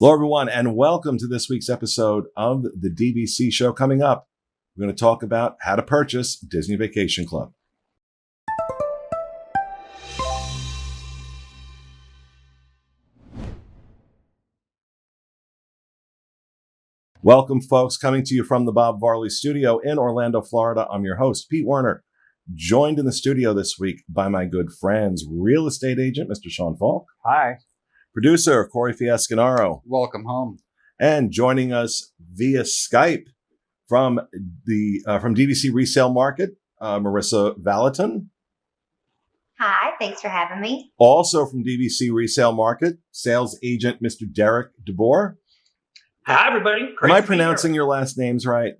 Hello, everyone, and welcome to this week's episode of the DVC show. Coming up, we're going to talk about how to purchase Disney Vacation Club. Welcome, folks, coming to you from the Bob Varley studio in Orlando, Florida. I'm your host, Pete Werner, joined in the studio this week by my good friends, real estate agent, Mr. Sean Falk. Hi. Producer, Corey Fiascanaro. Welcome home. And joining us via Skype from DVC Resale Market, Marissa Valentin. Hi, thanks for having me. Also from DVC Resale Market, sales agent Mr. Derek DeBoer. Hi, everybody. Am I pronouncing your last names right?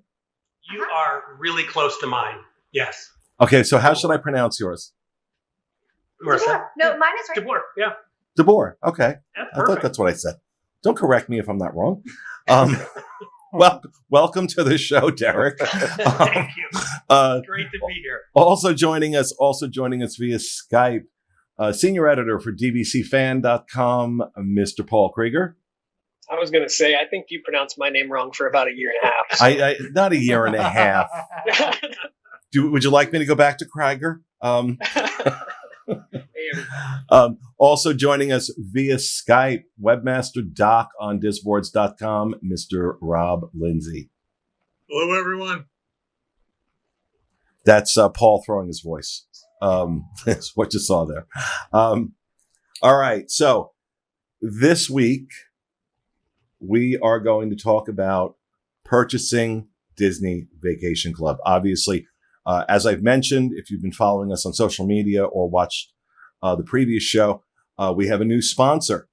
You are really close to mine. Yes. Okay, so how should I pronounce yours? Marissa. No, mine is right. DeBoer. Yeah. DeBoer. Okay. Yeah, I thought that's what I said. Don't correct me if I'm not wrong. Welcome to the show, Derek. Thank you. Great to be here. Also joining us via Skype, senior editor for DVCFan.com, Mr. Paul Krieger. I was going to say, I think you pronounced my name wrong for about a year and a half. So. Not a year and a half. Would you like me to go back to Krieger? Also joining us via Skype, webmaster doc on disboards.com, Mr. Rob Lindsay. Hello, everyone. That's Paul throwing his voice. That's what you saw there. All right. So this week, we are going to talk about purchasing Disney Vacation Club. Obviously, as I've mentioned, if you've been following us on social media or watched the previous show, we have a new sponsor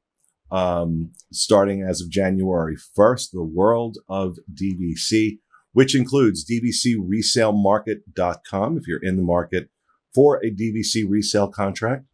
starting as of January 1st, the World of DVC, which includes DVCResaleMarket.com if you're in the market for a DVC resale contract,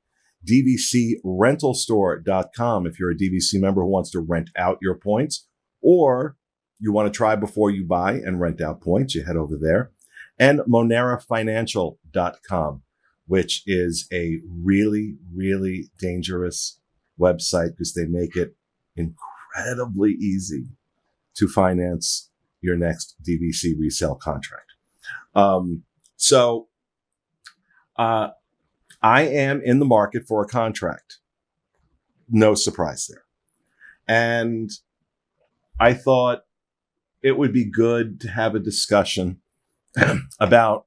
DVCRentalStore.com if you're a DVC member who wants to rent out your points, or you want to try before you buy and rent out points, you head over there, and Monera Financial.com, which is a really, really dangerous website because they make it incredibly easy to finance your next DVC resale contract. I am in the market for a contract. No surprise there. And I thought it would be good to have a discussion about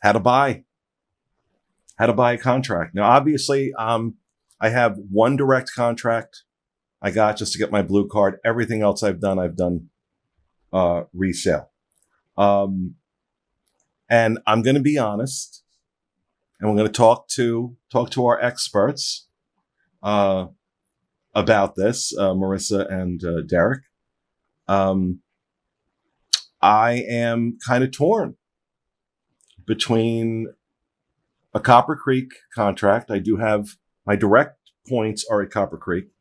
how to buy a contract. Now, obviously, I have one direct contract I got just to get my blue card. Everything else I've done resale. And I'm going to be honest, and we're going to talk to our experts about this, Marissa and Derek. I am kind of torn between a Copper Creek contract. I do have my direct points are at Copper Creek.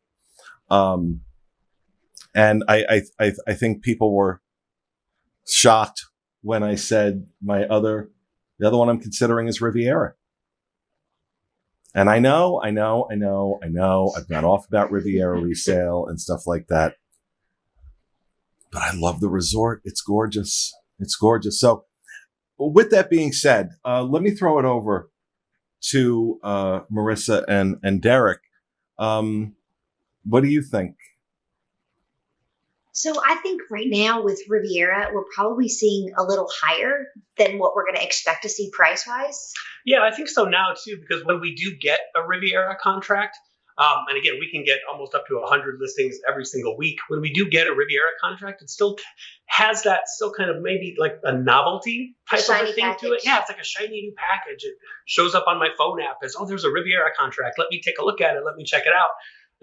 And I think people were shocked when I said the other one I'm considering is Riviera. And I know. I've gone off about Riviera resale and stuff like that. But I love the resort. It's gorgeous. So with that being said, let me throw it over to Marissa and Derek. What do you think? So I think right now with Riviera, we're probably seeing a little higher than what we're going to expect to see price-wise. Yeah, I think so now, too, because when we do get a Riviera contract, and again, we can get almost up to 100 listings every single week. When we do get a Riviera contract, it still has that still kind of maybe like a novelty type of a thing to it. Yeah, it's like a shiny new package. It shows up on my phone app as, oh, there's a Riviera contract. Let me take a look at it. Let me check it out.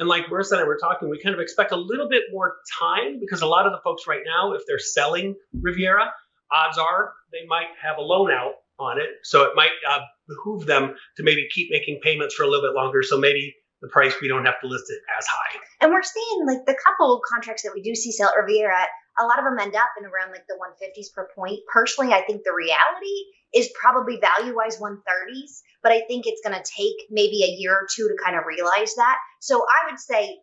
And like Marissa and I were talking, we kind of expect a little bit more time because a lot of the folks right now, if they're selling Riviera, odds are they might have a loan out on it. So it might behoove them to maybe keep making payments for a little bit longer. So maybe the price, we don't have to list it as high. And we're seeing like the couple contracts that we do see sell at Riviera, a lot of them end up in around like the 150s per point. Personally, I think the reality is probably value-wise 130s, but I think it's going to take maybe a year or two to kind of realize that. So I would say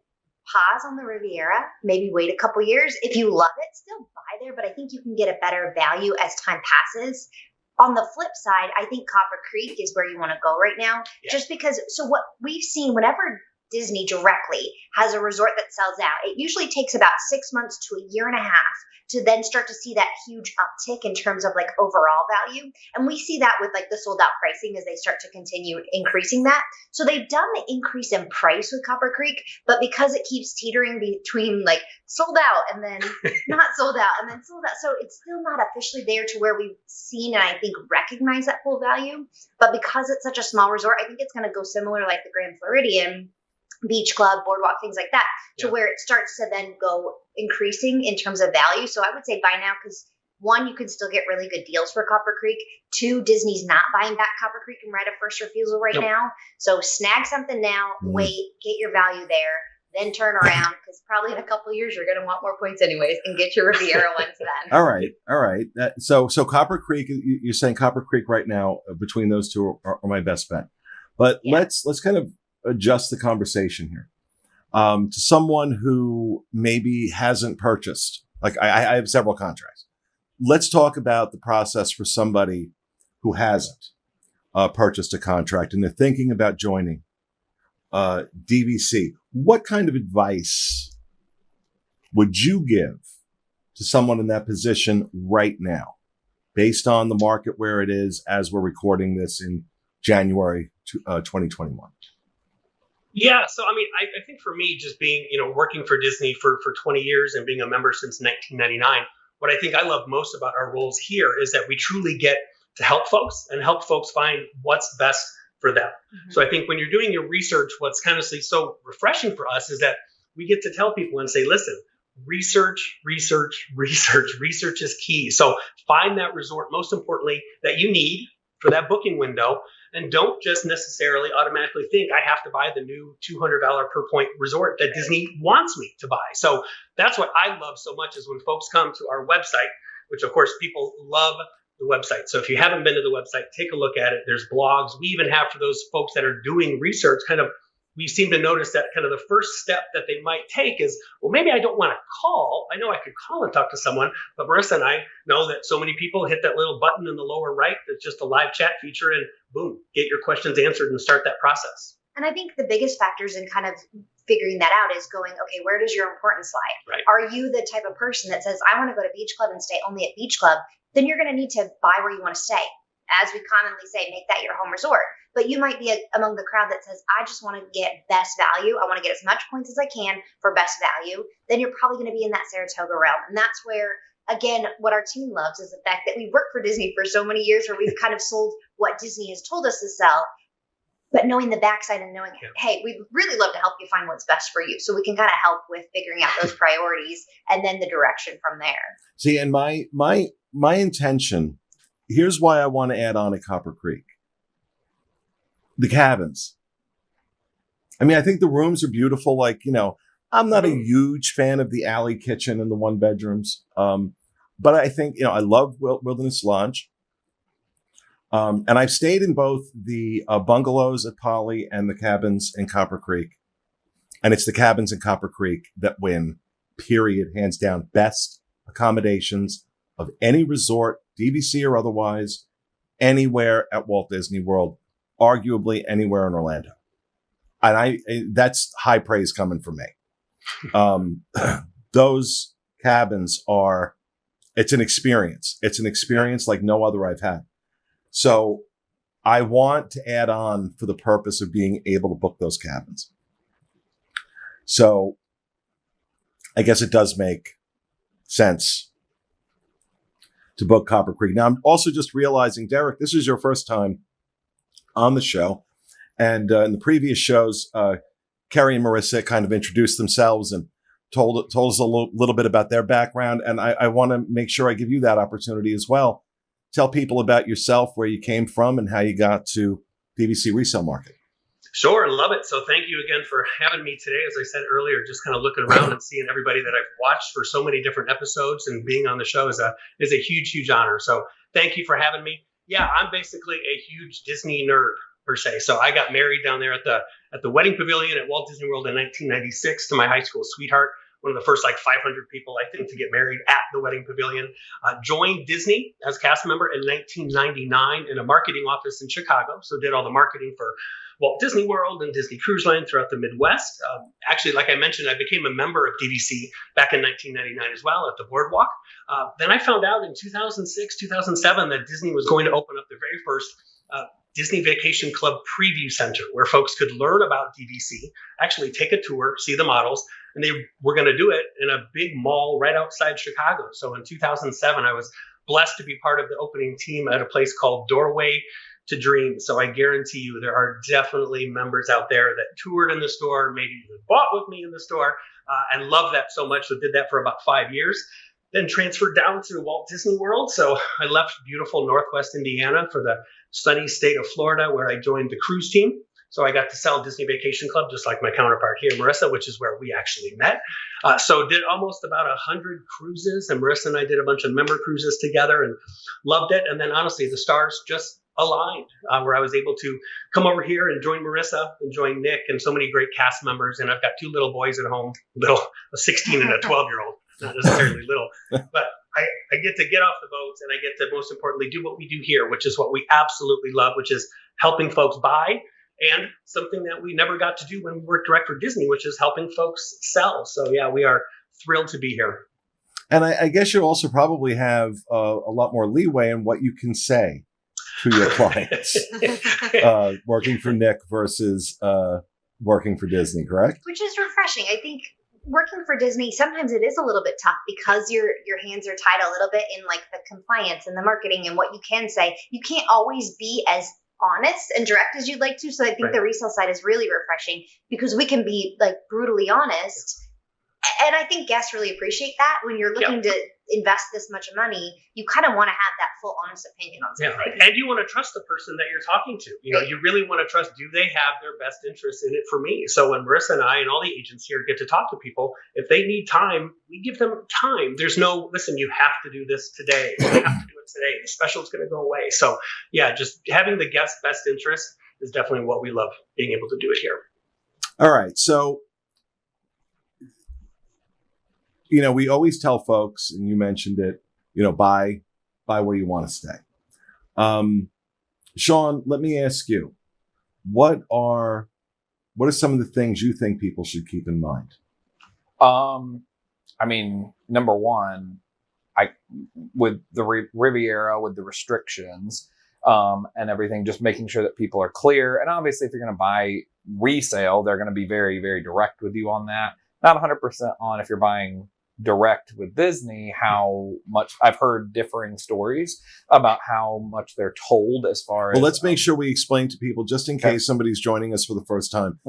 pause on the Riviera, maybe wait a couple years. If you love it, still buy there, but I think you can get a better value as time passes. On the flip side, I think Copper Creek is where you want to go right now, just because. So what we've seen, whenever Disney directly has a resort that sells out, it usually takes about 6 months to a year and a half to then start to see that huge uptick in terms of like overall value. And we see that with like the sold out pricing as they start to continue increasing that. So they've done the increase in price with Copper Creek, but because it keeps teetering between like sold out and then not sold out and then sold out. So it's still not officially there to where we've seen and I think recognize that full value. But because it's such a small resort, I think it's going to go similar like the Grand Floridian, Beach Club, Boardwalk, things like that, to where it starts to then go increasing in terms of value. So I would say buy now because one, you can still get really good deals for Copper Creek. Two, Disney's not buying back Copper Creek and right of first refusal right now. So snag something now, wait, get your value there, then turn around because probably in a couple of years you're going to want more points anyways and get your Riviera ones then. All right. So Copper Creek, you're saying Copper Creek right now, between those two are my best bet. But let's kind of adjust the conversation here to someone who maybe hasn't purchased. Like I have several contracts. Let's talk about the process for somebody who hasn't purchased a contract and they're thinking about joining DVC. What kind of advice would you give to someone in that position right now, based on the market where it is as we're recording this in January 2021? Yeah, so I mean, I think for me, just being, working for Disney for 20 years and being a member since 1999, what I think I love most about our roles here is that we truly get to help folks and help folks find what's best for them. Mm-hmm. So I think when you're doing your research, what's kind of so refreshing for us is that we get to tell people and say, listen, research is key. So find that resort, most importantly, that you need for that booking window. And don't just necessarily automatically think I have to buy the new $200 per point resort that Disney wants me to buy. So that's what I love so much is when folks come to our website, which of course people love the website. So if you haven't been to the website, take a look at it. There's blogs. We even have for those folks that are doing research, we seem to notice that kind of the first step that they might take is, well, maybe I don't want to call. I know I could call and talk to someone, but Marissa and I know that so many people hit that little button in the lower right that's just a live chat feature and boom, get your questions answered and start that process. And I think the biggest factors in kind of figuring that out is going, okay, where does your importance lie? Right. Are you the type of person that says, I want to go to Beach Club and stay only at Beach Club? Then you're going to need to buy where you want to stay. As we commonly say, make that your home resort. But you might be among the crowd that says, I just want to get best value. I want to get as much points as I can for best value. Then you're probably going to be in that Saratoga realm. And that's where, again, what our team loves is the fact that we've worked for Disney for so many years where we've kind of sold what Disney has told us to sell. But knowing the backside and knowing, hey, we'd really love to help you find what's best for you. So we can kind of help with figuring out those priorities and then the direction from there. See, and my intention, here's why I want to add on at Copper Creek. The cabins. I mean, I think the rooms are beautiful. Like, I'm not a huge fan of the alley kitchen and the one bedrooms. But I think, I love Wilderness Lodge. And I've stayed in both the bungalows at Poly and the cabins in Copper Creek. And it's the cabins in Copper Creek that win, period, hands down, best accommodations of any resort, DVC or otherwise, anywhere at Walt Disney World, arguably anywhere in Orlando. And that's high praise coming from me. Those cabins it's an experience. It's an experience like no other I've had. So I want to add on for the purpose of being able to book those cabins. So I guess it does make sense to book Copper Creek. Now, I'm also just realizing, Derek, this is your first time on the show. And in the previous shows, Kerri and Marissa kind of introduced themselves and told us a little bit about their background. And I want to make sure I give you that opportunity as well. Tell people about yourself, where you came from, and how you got to DVC Resale Market. Sure, love it. So thank you again for having me today. As I said earlier, just kind of looking around and seeing everybody that I've watched for so many different episodes and being on the show is a huge, huge honor. So thank you for having me. Yeah, I'm basically a huge Disney nerd. per se. So I got married down there at the wedding pavilion at Walt Disney World in 1996 to my high school sweetheart. One of the first 500 people, I think, to get married at the wedding pavilion. Joined Disney as a cast member in 1999 in a marketing office in Chicago. So did all the marketing for Walt Disney World and Disney Cruise Line throughout the Midwest. Actually, like I mentioned, I became a member of DVC back in 1999 as well at the Boardwalk. Then I found out in 2006, 2007 that Disney was going to open up their very first Disney Vacation Club Preview Center, where folks could learn about DVC, actually take a tour, see the models, and they were going to do it in a big mall right outside Chicago. So in 2007, I was blessed to be part of the opening team at a place called Doorway to Dream. So I guarantee you there are definitely members out there that toured in the store, maybe even bought with me in the store, and love that so much. So did that for about 5 years. Then transferred down to Walt Disney World. So I left beautiful Northwest Indiana for the sunny state of Florida, where I joined the cruise team. So I got to sell Disney Vacation Club, just like my counterpart here, Marissa, which is where we actually met. So did almost about 100 cruises, and Marissa and I did a bunch of member cruises together and loved it. And then honestly, the stars just aligned, where I was able to come over here and join Marissa and join Nick and so many great cast members. And I've got 2 little boys at home, a 16 and a 12-year-old. Not necessarily little, but I get to get off the boats, and I get to, most importantly, do what we do here, which is what we absolutely love, which is helping folks buy, and something that we never got to do when we worked direct for Disney, which is helping folks sell. So yeah, we are thrilled to be here. And I guess you also probably have a lot more leeway in what you can say to your clients, working for Nick versus working for Disney, correct? Which is refreshing. I think working for Disney, sometimes it is a little bit tough because your hands are tied a little bit in the compliance and the marketing and what you can say. You can't always be as honest and direct as you'd like to. So I think the resale side is really refreshing because we can be brutally honest. And I think guests really appreciate that. When you're looking to invest this much money, you kind of want to have that full honest opinion on something. And you want to trust the person that you're talking to. You really want to trust, do they have their best interest in it for me? So when Marissa and I and all the agents here get to talk to people, if they need time, we give them time. There's no, listen, you have to do this today. You have to do it today. The special is going to go away. So yeah, just having the guest's best interest is definitely what we love, being able to do it here. All right. So, we always tell folks, and you mentioned it, buy where you want to stay. Shawn, let me ask you, what are some of the things you think people should keep in mind? Number one, with the Riviera, with the restrictions, and everything, just making sure that people are clear. And obviously, if you're going to buy resale, they're going to be very, very direct with you on that. Not 100% on if you're buying direct with Disney, how much I've heard differing stories about how much they're told as far as. Well, let's make sure we explain to people, just in case somebody's joining us for the first time,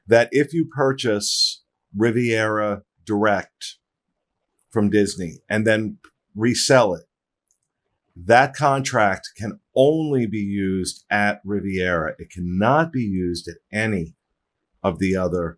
that if you purchase Riviera direct from Disney and then resell it, that contract can only be used at Riviera. It cannot be used at any of the other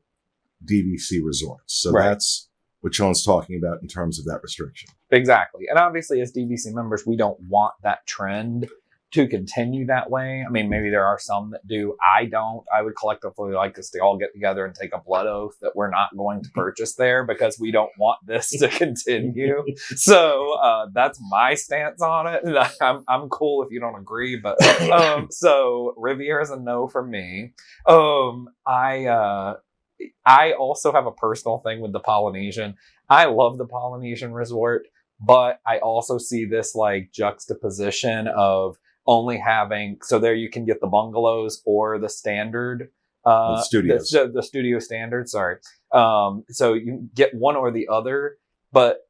DVC resorts. So that's what Shawn's talking about in terms of that restriction. Exactly. And obviously, as DVC members, we don't want that trend to continue that way. I mean, maybe there are some that do. I don't. I would collectively like us to all get together and take a blood oath that we're not going to purchase there because we don't want this to continue. So that's my stance on it. I'm cool if you don't agree, but so Riviera's a no for me. I also have a personal thing with the Polynesian. I love the Polynesian resort, but I also see this juxtaposition of only having, so there you can get the bungalows or the standard, studios. The studio standard, sorry. So you get one or the other, but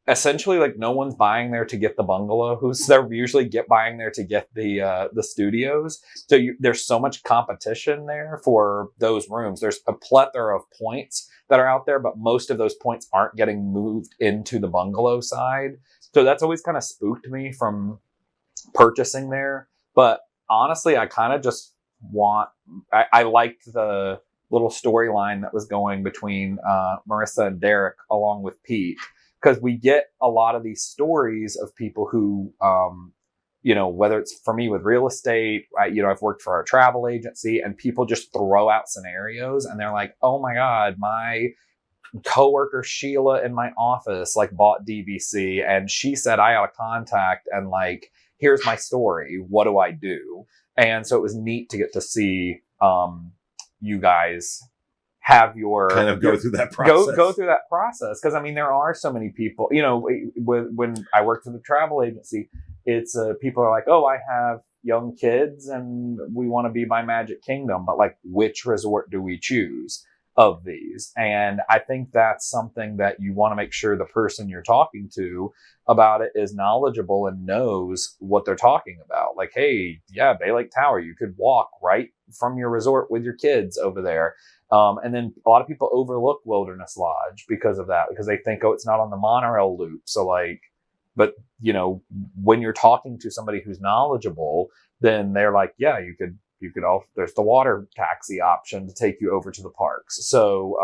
essentially no one's buying there to get the bungalows. They're usually buying there to get the studios. So there's so much competition there for those rooms. There's a plethora of points that are out there, but most of those points aren't getting moved into the bungalow side. So that's always kind of spooked me from purchasing there. But honestly, I kind of just I liked the little storyline that was going between Marissa and Derek along with Pete. Because we get a lot of these stories of people who whether it's for me with real estate, I've worked for a travel agency, and people just throw out scenarios and they're like, oh my God, my coworker Sheila in my office like bought DVC and she said I ought to contact, and like, here's my story. What do I do? And so it was neat to get to see you guys have your kind of go through that process. Go through that process. Because I mean, there are so many people, when I worked for the travel agency, it's people are like, oh, I have young kids and we want to be by Magic Kingdom, but like, which resort do we choose of these? And I think that's something that you want to make sure the person you're talking to about it is knowledgeable and knows what they're talking about. Like, hey, yeah, Bay Lake Tower, you could walk right from your resort with your kids over there. And then a lot of people overlook Wilderness Lodge because of that, because they think, oh, it's not on the monorail loop. So like, but when you're talking to somebody who's knowledgeable, then they're like, yeah, you could there's the water taxi option to take you over to the parks. So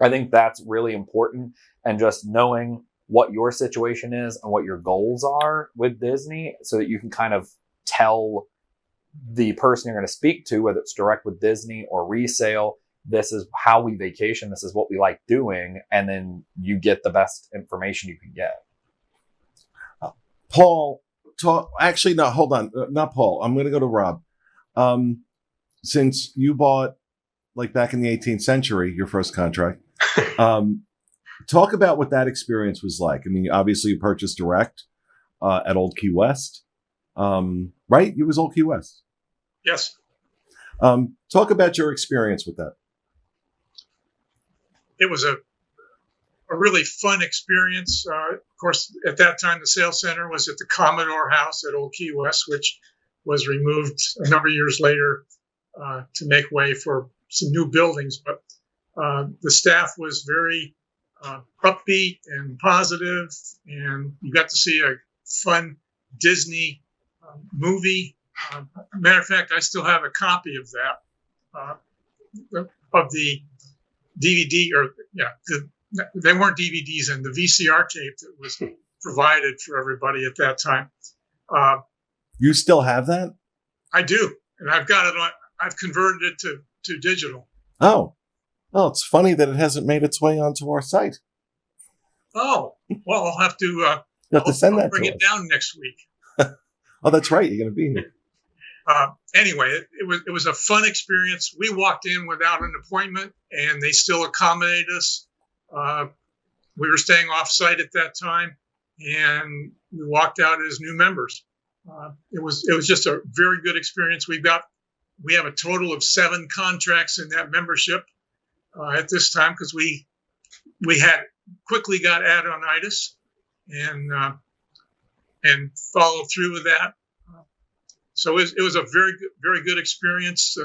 I think that's really important, and just knowing what your situation is and what your goals are with Disney, so that you can kind of tell the person you're going to speak to, whether it's direct with Disney or resale, this is how we vacation, this is what we like doing, and then you get the best information you can get. Paul, actually, no, hold on. Not Paul. I'm going to go to Rob. Since you bought, like back in the 18th century, your first contract, talk about what that experience was like. I mean, obviously you purchased direct at Old Key West, right? It was Old Key West. Yes. Talk about your experience with that. It was a really fun experience. Of course, at that time, the sales center was at the Commodore House at Old Key West, which was removed a number of years later to make way for some new buildings. But the staff was very upbeat and positive, and you got to see a fun Disney movie. Matter of fact, I still have a copy of that, of the DVD, they weren't DVDs, and the VCR tape that was provided for everybody at that time. You still have that? I do, and I've got it on. I've converted it to digital. Oh, well, it's funny that it hasn't made its way onto our site. Oh, well, I'll have to. You have to send that. Bring it down next week. Oh, that's right. You're going to be here. Anyway, it was a fun experience. We walked in without an appointment, and they still accommodated us. We were staying off site at that time, and we walked out as new members. It was just a very good experience. We have a total of 7 contracts in that membership at this time, because we had quickly got add-onitis and followed through with that. So it was a very good experience.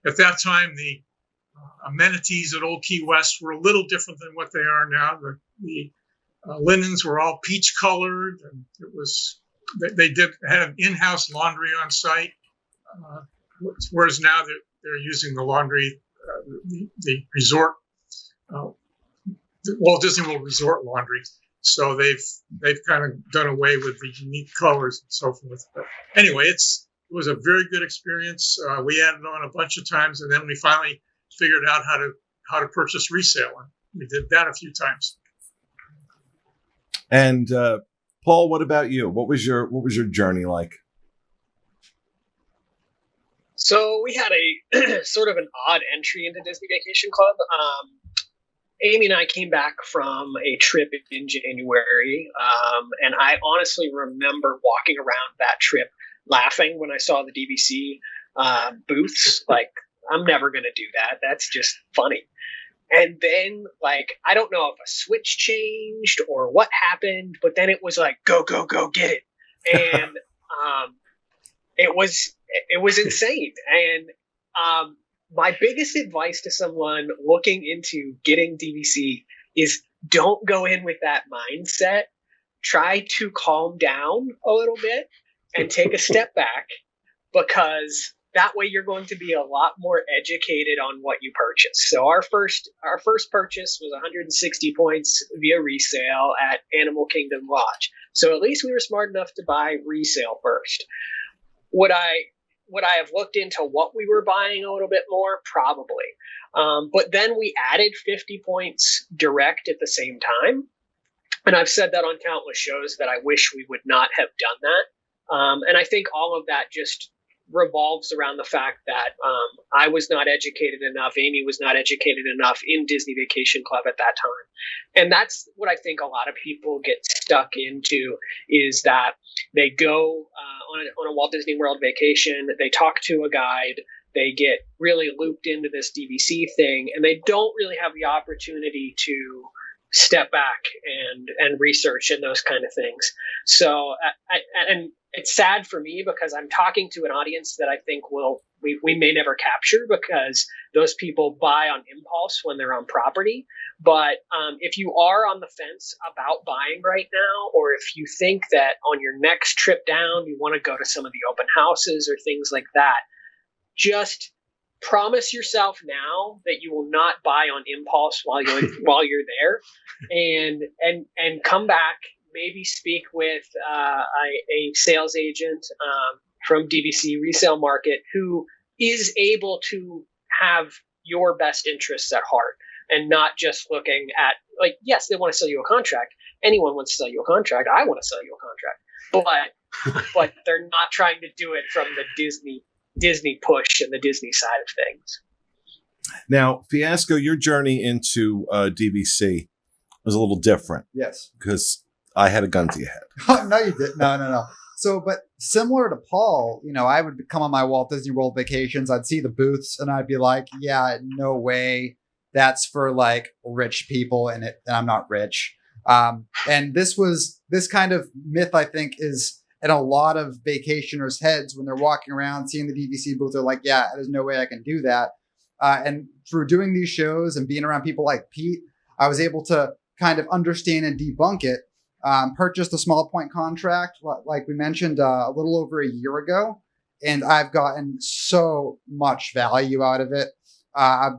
At that time, the amenities at Old Key West were a little different than what they are now. The linens were all peach colored, and they had an in-house laundry on site, whereas now they're using the laundry, the resort, the Walt Disney World Resort laundry. So they've kind of done away with the unique colors and so forth. But anyway, it was a very good experience. We added on a bunch of times, and then we finally figured out how to purchase resale, and we did that a few times. And Paul, what about you? What was your journey like? So we had a sort of an odd entry into Disney Vacation Club. Amy and I came back from a trip in January, and I honestly remember walking around that trip laughing when I saw the DVC booths. Like, I'm never going to do that. That's just funny. And then, like, I don't know if a switch changed or what happened, but then it was like, go, go, go, get it. And it was insane. And my biggest advice to someone looking into getting DVC is don't go in with that mindset. Try to calm down a little bit and take a step back, because that way you're going to be a lot more educated on what you purchase. So our first purchase was 160 points via resale at Animal Kingdom Lodge. So at least we were smart enough to buy resale first. Would I have looked into what we were buying a little bit more? Probably. But then we added 50 points direct at the same time. And I've said that on countless shows that I wish we would not have done that. And I think all of that just revolves around the fact that I was not educated enough. Amy was not educated enough in Disney Vacation Club at that time. And that's what I think a lot of people get stuck into, is that they go on a Walt Disney World vacation, they talk to a guide, they get really looped into this DVC thing, and they don't really have the opportunity to step back and research and those kind of things. So, and it's sad for me because I'm talking to an audience that I think we may never capture, because those people buy on impulse when they're on property. But if you are on the fence about buying right now, or if you think that on your next trip down you want to go to some of the open houses or things like that, just promise yourself now that you will not buy on impulse while you're there, and come back. Maybe speak with a sales agent from DVC Resale Market who is able to have your best interests at heart, and not just looking at, like, yes, they want to sell you a contract. Anyone wants to sell you a contract. I want to sell you a contract, but they're not trying to do it from the Disney push and the Disney side of things. Now, Fiasco, your journey into DVC was a little different. Yes. Because I had a gun to your head. Oh, no, you didn't. No. So, but similar to Paul, I would come on my Walt Disney World vacations. I'd see the booths and I'd be like, yeah, no way. That's for like rich people, and I'm not rich. And this kind of myth, I think, is in a lot of vacationers' heads when they're walking around seeing the DVC booth. They're like, yeah, there's no way I can do that. And through doing these shows and being around people like Pete, I was able to kind of understand and debunk it. Purchased a small point contract, like we mentioned, a little over a year ago, and I've gotten so much value out of it. I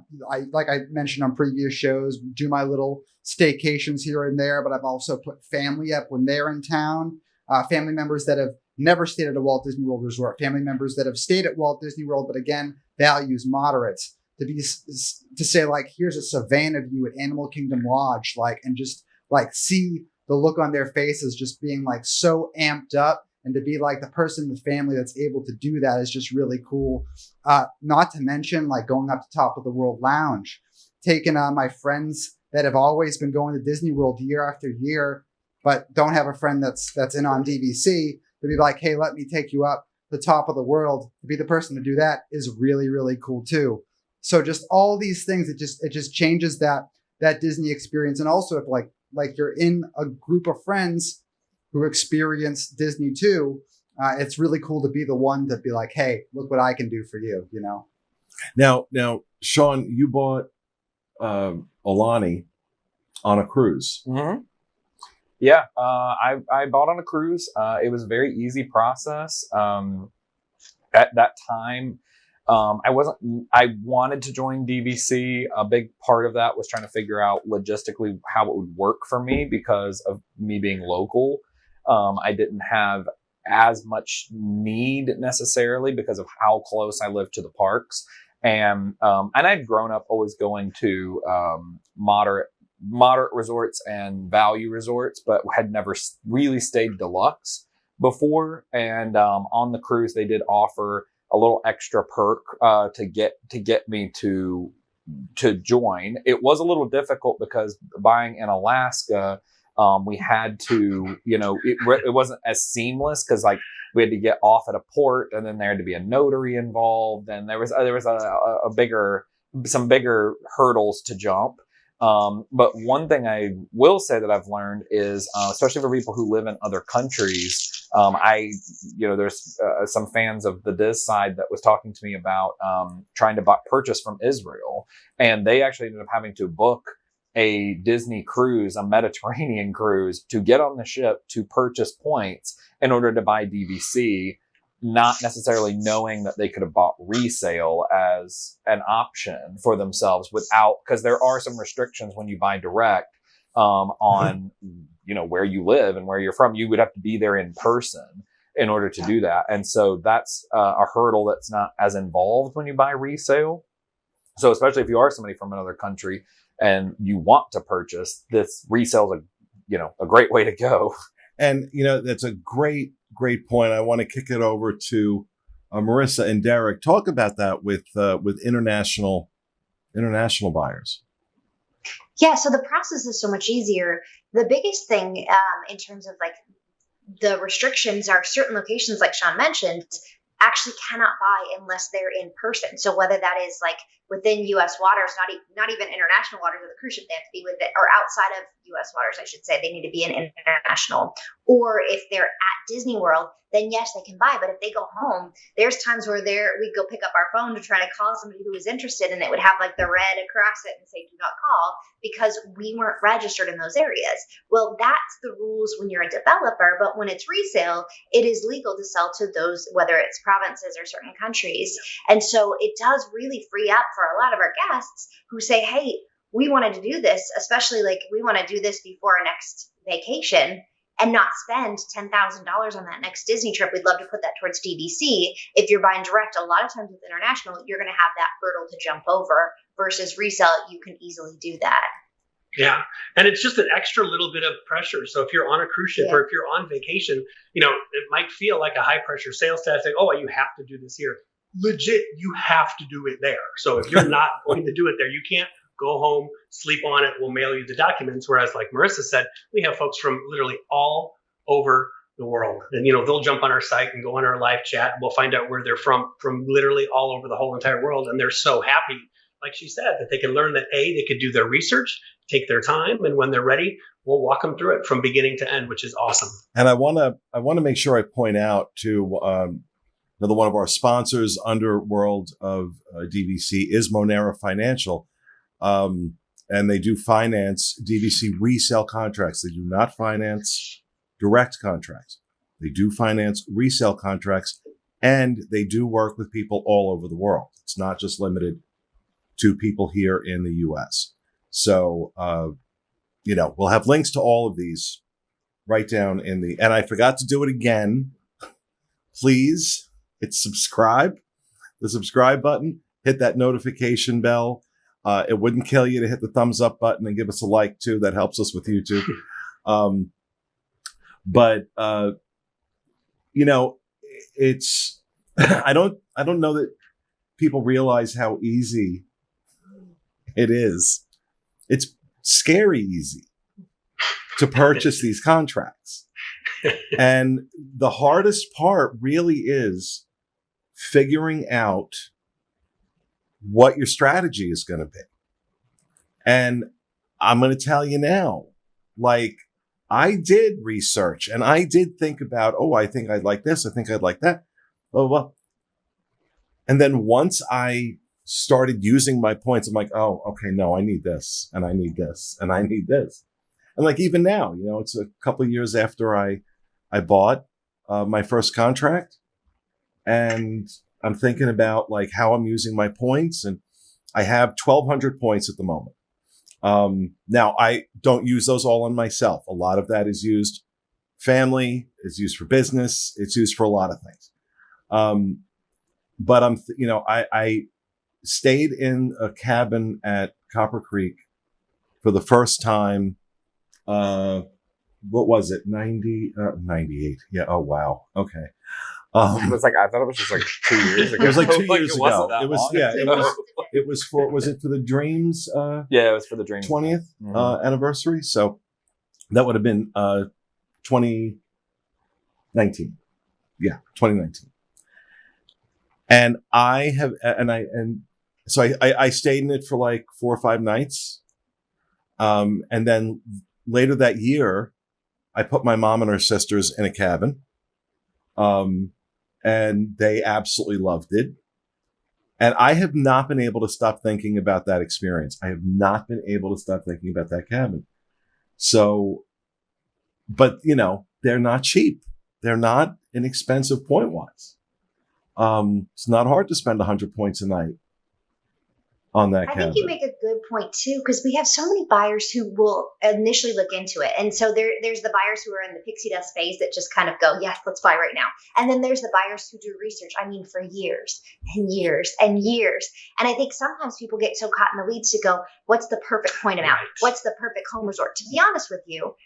like I mentioned on previous shows, do my little staycations here and there, but I've also put family up when they're in town. Family members that have never stayed at a Walt Disney World resort, family members that have stayed at Walt Disney World, but again, values moderates. To say, like, here's a Savannah view at Animal Kingdom Lodge, like, and just like see the look on their faces just being like so amped up, and to be like the person in the family that's able to do that is just really cool. Not to mention, like, going up to Top of the World Lounge, taking my friends that have always been going to Disney World year after year, but don't have a friend that's in on DVC, to be like, hey, let me take you up the Top of the World. To be the person to do that is really, really cool too. So just all these things, it just changes that Disney experience. And also, if like you're in a group of friends who experience Disney too, it's really cool to be the one to be like, hey, look what I can do for you, Now, Shawn, you bought Alani on a cruise. Mm-hmm. Yeah, I bought on a cruise. It was a very easy process. At that time, I wanted to join DVC. A big part of that was trying to figure out logistically how it would work for me because of me being local. I didn't have as much need necessarily because of how close I lived to the parks. And I'd grown up always going to moderate resorts and value resorts, but had never really stayed deluxe before. And on the cruise, they did offer a little extra perk to get me to join. It was a little difficult because buying in Alaska, we had to, it wasn't as seamless because like we had to get off at a port, and then there had to be a notary involved, and there was some bigger hurdles to jump. But one thing I will say that I've learned is, especially for people who live in other countries, there's some fans of the Diz side that was talking to me about trying to purchase from Israel, and they actually ended up having to book a Disney cruise, a Mediterranean cruise, to get on the ship to purchase points in order to buy DVC, not necessarily knowing that they could have bought resale as an option for themselves because there are some restrictions when you buy direct on where you live and where you're from. You would have to be there in person in order to do that. And so that's a hurdle that's not as involved when you buy resale. So especially if you are somebody from another country and you want to purchase, this resale is a great way to go. And, that's a great point. I want to kick it over to Marissa and Derek. Talk about that with international buyers. Yeah, so the process is so much easier. The biggest thing in terms of like the restrictions are certain locations, like Shawn mentioned, actually cannot buy unless they're in person. So whether that is like within U.S. waters, not even international waters of the cruise ship, they have to be with it, or outside of U.S. waters, I should say, they need to be in international. Or if they're at Disney World, then yes, they can buy. But if they go home, there's times where we go pick up our phone to try to call somebody who is interested, and it would have like the red across it and say, do not call, because we weren't registered in those areas. Well, that's the rules when you're a developer, but when it's resale, it is legal to sell to those, whether it's provinces or certain countries. And so it does really free up for a lot of our guests who say, hey, we wanted to do this, especially like we want to do this before our next vacation and not spend $10,000 on that next Disney trip. We'd love to put that towards DVC. If you're buying direct, a lot of times with international, you're going to have that hurdle to jump over, versus resale, you can easily do that. Yeah. And it's just an extra little bit of pressure. So if you're on a cruise ship or if you're on vacation, it might feel like a high pressure sales task saying, oh, you have to do this here. Legit, you have to do it there. So if you're not going to do it there, you can't go home, sleep on it, we'll mail you the documents. Whereas like Marissa said, we have folks from literally all over the world. And, they'll jump on our site and go on our live chat. And we'll find out where they're from literally all over the whole entire world. And they're so happy, like she said, that they can learn that they could do their research, take their time. And when they're ready, we'll walk them through it from beginning to end, which is awesome. And I want to make sure I point out to another one of our sponsors under World of DVC is Monera Financial. And they do finance DVC resale contracts. They do not finance direct contracts. They do finance resale contracts, and they do work with people all over the world. It's not just limited to people here in the U.S. So, we'll have links to all of these right down and I forgot to do it again. Please hit subscribe, the subscribe button, hit that notification bell. It wouldn't kill you to hit the thumbs up button and give us a like too. That helps us with YouTube. It's, I don't know that people realize how easy it is. It's scary easy to purchase these contracts. And the hardest part really is figuring out what your strategy is going to be. And I'm going to tell you now, like, I did research and I did think about, I think I'd like this. I think I'd like that. Blah, blah, blah. And then once I started using my points, I'm like, oh, okay, no, I need this and I need this and I need this. And like, even now, it's a couple of years after I bought my first contract, and I'm thinking about like how I'm using my points, and I have 1,200 points at the moment. Now I don't use those all on myself. A lot of that is used family, is used for business. It's used for a lot of things. But I stayed in a cabin at Copper Creek for the first time. What was it? 98. Yeah. Oh, wow. Okay. It was like, I thought it was just like 2 years ago. It was like 2 years ago. It was was it for the Dreams? Yeah, it was for the Dreams 20th anniversary. So that would have been 2019. Yeah, 2019. And I stayed in it for like 4 or 5 nights. And then later that year, I put my mom and her sisters in a cabin. And they absolutely loved it. And I have not been able to stop thinking about that experience. I have not been able to stop thinking about that cabin. So, but they're not cheap. They're not inexpensive point wise. It's not hard to spend 100 points a night on that I canvas. think you make a good point too, because we have so many buyers who will initially look into it. And so there's the buyers who are in the pixie dust phase that just kind of go, yes, let's buy right now. And then there's the buyers who do research, I mean, for years and years and years. And I think sometimes people get so caught in the weeds to go, what's the perfect point amount? Right. What's the perfect home resort? To be honest with you,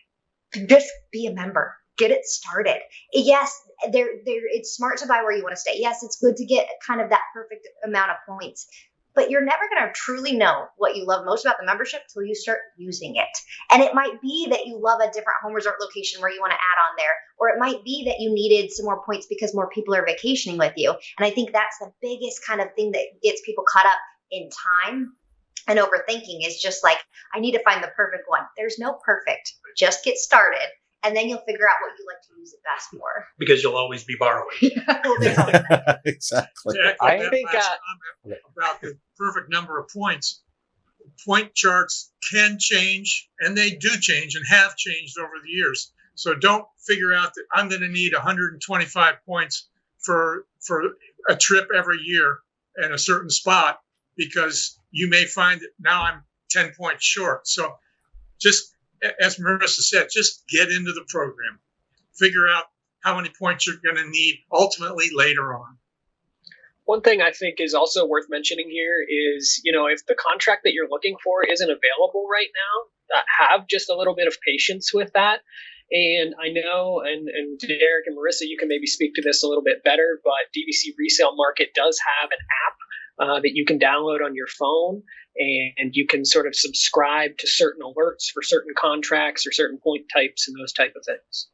just be a member. Get it started. Yes, it's smart to buy where you want to stay. Yes, it's good to get kind of that perfect amount of points. But you're never going to truly know what you love most about the membership till you start using it. And it might be that you love a different home resort location where you want to add on there. Or it might be that you needed some more points because more people are vacationing with you. And I think that's the biggest kind of thing that gets people caught up in time and overthinking is just like, I need to find the perfect one. There's no perfect. Just get started. And then you'll figure out what you like to use it best for. Because you'll always be borrowing. Exactly. Jack, I that think, last comment about the perfect number of points. Point charts can change, and they do change and have changed over the years. So don't figure out that I'm going to need 125 points for a trip every year in a certain spot, because you may find that now I'm 10 points short. So just, as Marissa said, just get into the program. Figure out how many points you're going to need ultimately later on. One thing I think is also worth mentioning here is, if the contract that you're looking for isn't available right now, have just a little bit of patience with that. And I know, and Derek and Marissa, you can maybe speak to this a little bit better, but DVC Resale Market does have an app that you can download on your phone, and you can sort of subscribe to certain alerts for certain contracts or certain point types and those type of things.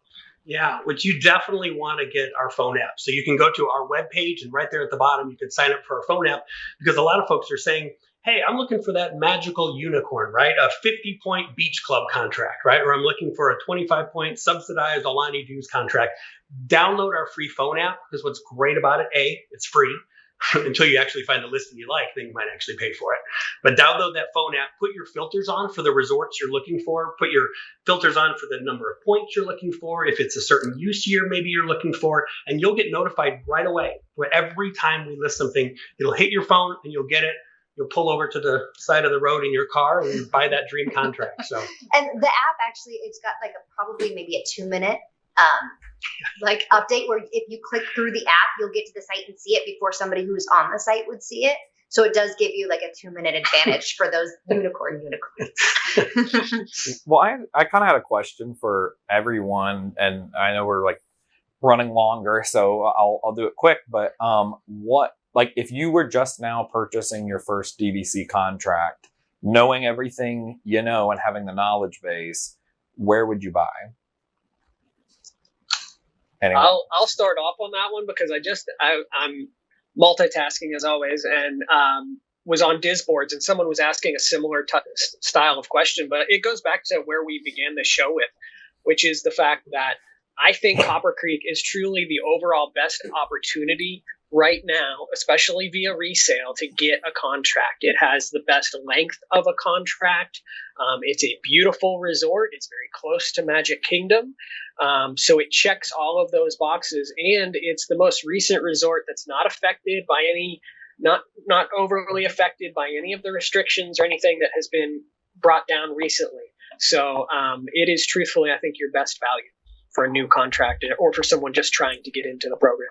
Yeah, which you definitely want to get our phone app. So you can go to our webpage, and right there at the bottom, you can sign up for our phone app, because a lot of folks are saying, hey, I'm looking for that magical unicorn, right? A 50-point beach club contract, right? Or I'm looking for a 25-point subsidized Alani Dues contract. Download our free phone app, because what's great about it, A, it's free. Until you actually find a listing you like, then you might actually pay for it. But download that phone app, put your filters on for the resorts you're looking for, put your filters on for the number of points you're looking for, if it's a certain use year maybe you're looking for, and you'll get notified right away. Every time we list something, it'll hit your phone and you'll get it. You'll pull over to the side of the road in your car and buy that dream contract. So, and the app actually, it's got like probably maybe a 2-minute like update where if you click through the app, you'll get to the site and see it before somebody who's on the site would see it. So it does give you like a 2-minute advantage for those unicorns. Well, I kind of had a question for everyone, and I know we're like running longer, so I'll do it quick. But what, like, if you were just now purchasing your first DVC contract, knowing everything you know and having the knowledge base, where would you buy? Anyone? I'll start off on that one, because I'm multitasking as always, and was on Disboards, and someone was asking a similar style of question, but it goes back to where we began the show with, which is the fact that I think Copper Creek is truly the overall best opportunity right now, especially via resale, to get a contract. It has the best length of a contract. It's a beautiful resort. It's very close to Magic Kingdom. So it checks all of those boxes, and it's the most recent resort that's not affected by not overly affected by any of the restrictions or anything that has been brought down recently. So it is truthfully, I think, your best value for a new contract or for someone just trying to get into the program.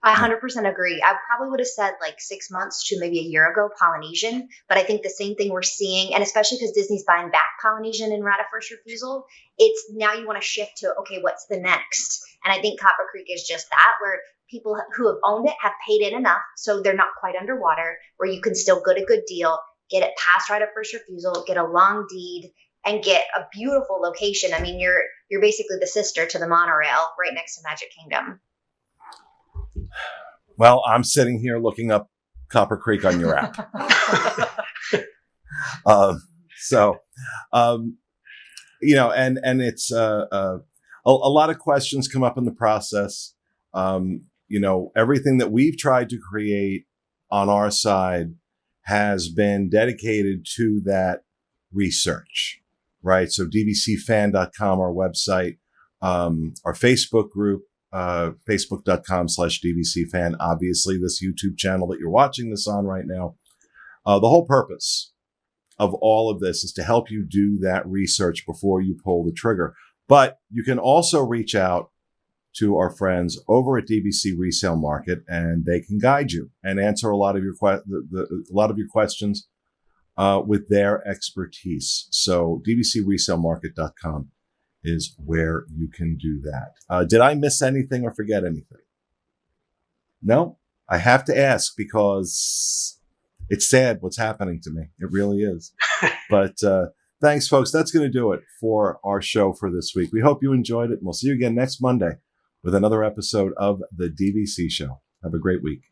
I 100% agree. I probably would have said like 6 months to maybe a year ago, Polynesian, but I think the same thing we're seeing, and especially because Disney's buying back Polynesian and right of first refusal, it's now you want to shift to, okay, what's the next? And I think Copper Creek is just that, where people who have owned it have paid in enough, so they're not quite underwater, where you can still get a good deal, get it past right of first refusal, get a long deed, and get a beautiful location. I mean, you're basically the sister to the monorail right next to Magic Kingdom. Well, I'm sitting here looking up Copper Creek on your app. And it's a lot of questions come up in the process. Everything that we've tried to create on our side has been dedicated to that research, right? So dvcfan.com, our website, our Facebook group, facebook.com/DVCFan. Obviously, this YouTube channel that you're watching this on right now. The whole purpose of all of this is to help you do that research before you pull the trigger. But you can also reach out to our friends over at DVC Resale Market, and they can guide you and answer a lot of your questions with their expertise. So dvcresalemarket.com is where you can do that. Did I miss anything or forget anything? No, I have to ask because it's sad what's happening to me. It really is. But thanks, folks. That's going to do it for our show for this week. We hope you enjoyed it, and we'll see you again next Monday with another episode of the DVC Show. Have a great week.